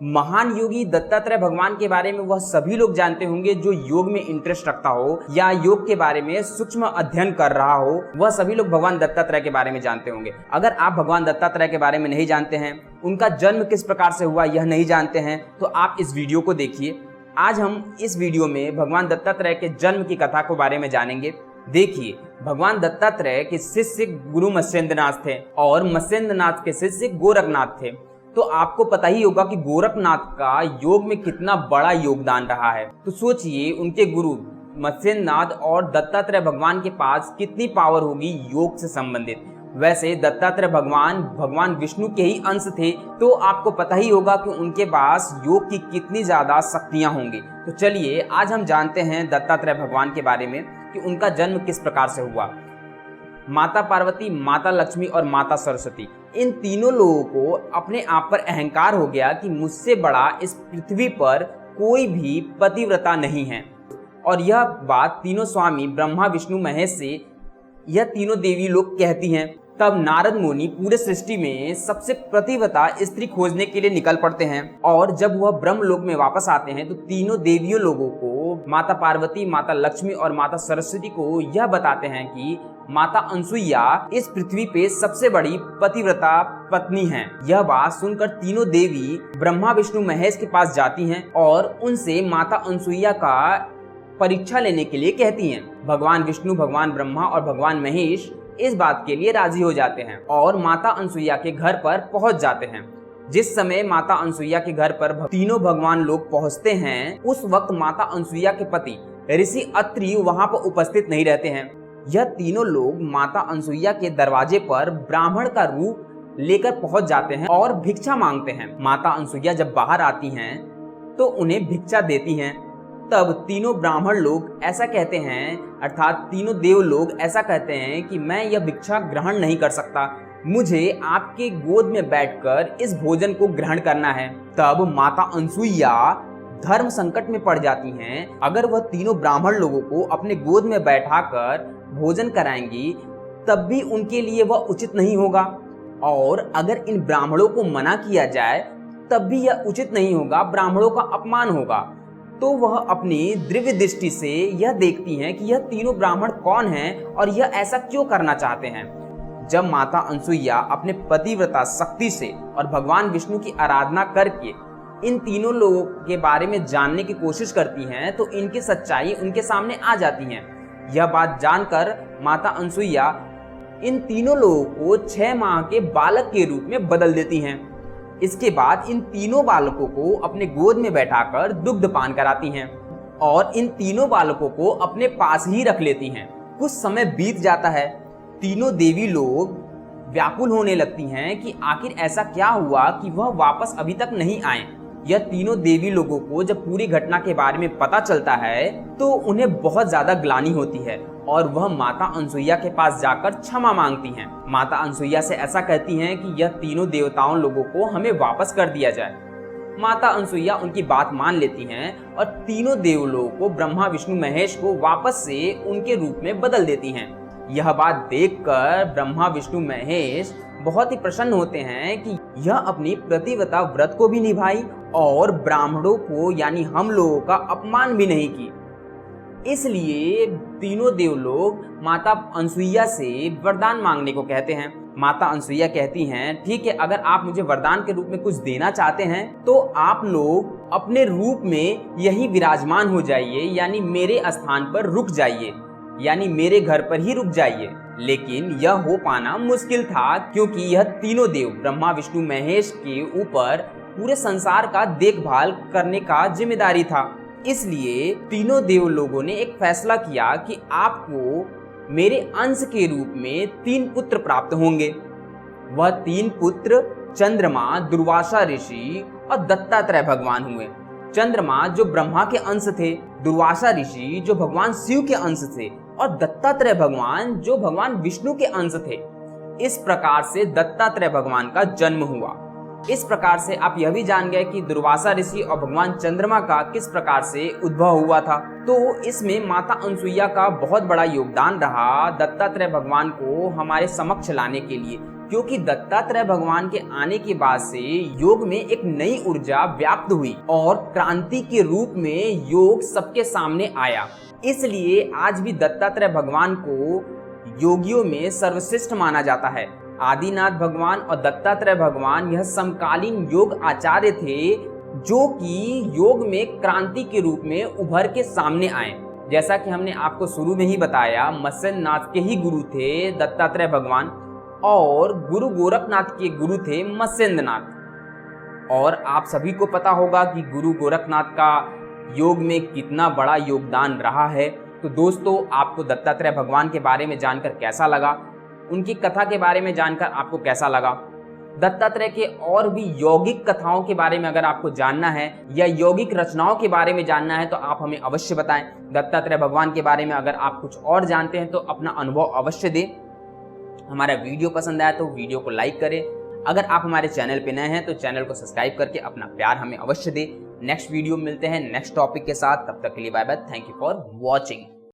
महान योगी दत्तात्रेय भगवान के बारे में वह सभी लोग जानते होंगे जो योग में इंटरेस्ट रखता हो या योग के बारे में सूक्ष्म अध्ययन कर रहा हो। वह सभी लोग भगवान दत्तात्रेय के बारे में जानते होंगे। अगर आप भगवान दत्तात्रेय के बारे में नहीं जानते हैं, उनका जन्म किस प्रकार से हुआ यह नहीं जानते हैं, तो आप इस वीडियो को देखिए। आज हम इस वीडियो में भगवान दत्तात्रेय के जन्म की कथा के बारे में जानेंगे। देखिए, भगवान दत्तात्रेय के शिष्य गुरु मत्स्येंद्रनाथ थे और मत्स्येंद्रनाथ के शिष्य गोरखनाथ थे। तो आपको पता ही होगा कि गोरखनाथ का योग में कितना बड़ा योगदान रहा है। तो सोचिए, उनके गुरु मत्स्येंद्रनाथ और दत्तात्रेय भगवान के पास कितनी पावर होगी योग से संबंधित। वैसे दत्तात्रेय भगवान विष्णु के ही अंश थे, तो आपको पता ही होगा कि उनके पास योग की कितनी ज्यादा शक्तियां होंगी। तो चलिए आज हम जानते हैं दत्तात्रेय भगवान के बारे में कि उनका जन्म किस प्रकार से हुआ। माता पार्वती, माता लक्ष्मी और माता सरस्वती, इन तीनों लोगों को अपने आप पर अहंकार हो गया कि मुझसे बड़ा इस पृथ्वी पर कोई भी पतिव्रता नहीं है। और यह बात तीनों स्वामी ब्रह्मा विष्णु महेश से यह तीनों देवी लोग कहती हैं। तब नारद मुनि पूरे सृष्टि में सबसे पतिव्रता स्त्री खोजने के लिए निकल पड़ते हैं। और जब वह ब्रह्मलोक में वापस आते हैं तो तीनों देवियों लोगों को, माता पार्वती, माता लक्ष्मी और माता सरस्वती को यह बताते हैं कि माता अनसुईया इस पृथ्वी पे सबसे बड़ी पतिव्रता पत्नी हैं। यह बात सुनकर तीनों देवी ब्रह्मा विष्णु महेश के पास जाती हैं और उनसे माता अनसुईया का परीक्षा लेने के लिए कहती हैं। भगवान विष्णु, भगवान ब्रह्मा और भगवान महेश इस बात के लिए राजी हो जाते हैं और माता अनसुईया के घर पर पहुंच जाते हैं। जिस समय माता अनसुईया के घर पर तीनों भगवान लोग पहुंचते हैं, उस वक्त माता अनसुईया के पति ऋषि अत्रि वहां पर उपस्थित नहीं रहते हैं। यह तीनों लोग माता अनसुईया के दरवाजे पर ब्राह्मण का रूप लेकर पहुंच जाते हैं और भिक्षा मांगते हैं। माता अनसुईया जब बाहर आती हैं तो उन्हें भिक्षा देती हैं। तब तीनों ब्राह्मण लोग ऐसा कहते हैं, अर्थात तीनों देव लोग ऐसा कहते हैं कि मैं यह भिक्षा ग्रहण नहीं कर सकता, मुझे आपके गोद में बैठकर इस भोजन को ग्रहण करना है। तब माता अनसुईया धर्म संकट में पड़ जाती हैं। अगर वह तीनों ब्राह्मण लोगों को अपने गोद में बैठाकर भोजन कराएंगी तब भी उनके लिए वह उचित नहीं होगा, और अगर इन ब्राह्मणों को मना किया जाए तब भी यह उचित नहीं होगा, ब्राह्मणों का अपमान होगा। तो वह अपनी दिव्य दृष्टि से यह देखती हैं कि यह तीनों ब्राह्मण कौन हैं और यह ऐसा क्यों करना चाहते हैं। जब माता अनसुईया अपने पतिव्रता शक्ति से और भगवान विष्णु की आराधना करके इन तीनों लोगों के बारे में जानने की कोशिश करती हैं तो इनकी सच्चाई उनके सामने आ जाती है। यह बात जानकर माता अनसुईया इन तीनों लोगों को 6 माह के बालक के रूप में बदल देती हैं। इसके बाद इन तीनों बालकों को अपने गोद में बैठाकर दुग्ध पान कराती हैं और इन तीनों बालकों को अपने पास ही रख लेती हैं। कुछ समय बीत जाता है, तीनों देवी लोग व्याकुल होने लगती हैं कि आखिर ऐसा क्या हुआ कि वह वापस अभी तक नहीं आए। यह तीनों देवी लोगों को जब पूरी घटना के बारे में पता चलता है तो उन्हें बहुत ज्यादा ग्लानि होती है और वह माता अनसुईया के पास जाकर क्षमा मांगती हैं। माता अनसुईया से ऐसा कहती हैं कि यह तीनों देवताओं लोगों को हमें वापस कर दिया जाए। माता अनसुईया उनकी बात मान लेती हैं और तीनों देवलोगों को, ब्रह्मा विष्णु महेश को वापस से उनके रूप में बदल देती हैं। यह बात देखकर ब्रह्मा विष्णु महेश बहुत ही प्रसन्न होते हैं कि यह अपनी प्रतिव्रता व्रत को भी निभाई और ब्राह्मणों को यानी हम लोगों का अपमान भी नहीं की। इसलिए तीनों देव लोग माता अनसुईया से वरदान मांगने को कहते हैं। माता अनसुईया कहती हैं, ठीक है, अगर आप मुझे वरदान के रूप में कुछ देना चाहते हैं तो आप लोग अपने रूप में यही विराजमान हो जाइए, यानी मेरे स्थान पर रुक जाइए, यानी मेरे घर पर ही रुक जाइए। लेकिन यह हो पाना मुश्किल था क्योंकि यह तीनों देव ब्रह्मा विष्णु महेश के ऊपर पूरे संसार का देखभाल करने का जिम्मेदारी था। इसलिए तीनों देव लोगों ने एक फैसला किया कि आपको मेरे अंश के रूप में 3 पुत्र प्राप्त होंगे। वह 3 पुत्र चंद्रमा, दुर्वासा ऋषि और दत्तात्रेय भगवान हुए। चंद्रमा जो ब्रह्मा के अंश थे, दुर्वासा ऋषि जो भगवान शिव के अंश थे और दत्तात्रेय भगवान जो भगवान विष्णु के अंश थे। इस प्रकार से दत्तात्रेय भगवान का जन्म हुआ। इस प्रकार से आप यह भी जान गए कि दुर्वासा ऋषि और भगवान चंद्रमा का किस प्रकार से उद्भव हुआ था। तो इसमें माता अनसुईया का बहुत बड़ा योगदान रहा दत्तात्रेय भगवान को हमारे समक्ष लाने के लिए, क्योंकि दत्तात्रेय भगवान के आने के बाद से योग में एक नई ऊर्जा व्याप्त हुई और क्रांति के रूप में योग सबके सामने आया। इसलिए आज भी दत्तात्रेय भगवान को योगियों में सर्वश्रेष्ठ माना जाता है। आदिनाथ भगवान और दत्तात्रेय भगवान यह समकालीन योग आचार्य थे जो कि योग में क्रांति के रूप में उभर के सामने आए। जैसा कि हमने आपको शुरू में ही बताया, मत्स्यनाथ के ही गुरु थे दत्तात्रेय भगवान और गुरु गोरखनाथ के गुरु थे मत्स्येंद्रनाथ। और आप सभी को पता होगा कि गुरु गोरखनाथ का योग में कितना बड़ा योगदान रहा है। तो दोस्तों, आपको दत्तात्रेय भगवान के बारे में जानकर कैसा लगा? उनकी कथा के बारे में जानकर आपको कैसा लगा? दत्तात्रेय के और भी यौगिक कथाओं के बारे में अगर आपको जानना है या यौगिक रचनाओं के बारे में जानना है तो आप हमें अवश्य बताएं। दत्तात्रेय भगवान के बारे में अगर आप कुछ और जानते हैं तो अपना अनुभव अवश्य दें। हमारा वीडियो पसंद आया तो वीडियो को लाइक करें। अगर आप हमारे चैनल पे नए हैं तो चैनल को सब्सक्राइब करके अपना प्यार हमें अवश्य दें। नेक्स्ट वीडियो मिलते हैं नेक्स्ट टॉपिक के साथ। तब तक के लिए bye bye. Thank you for watching.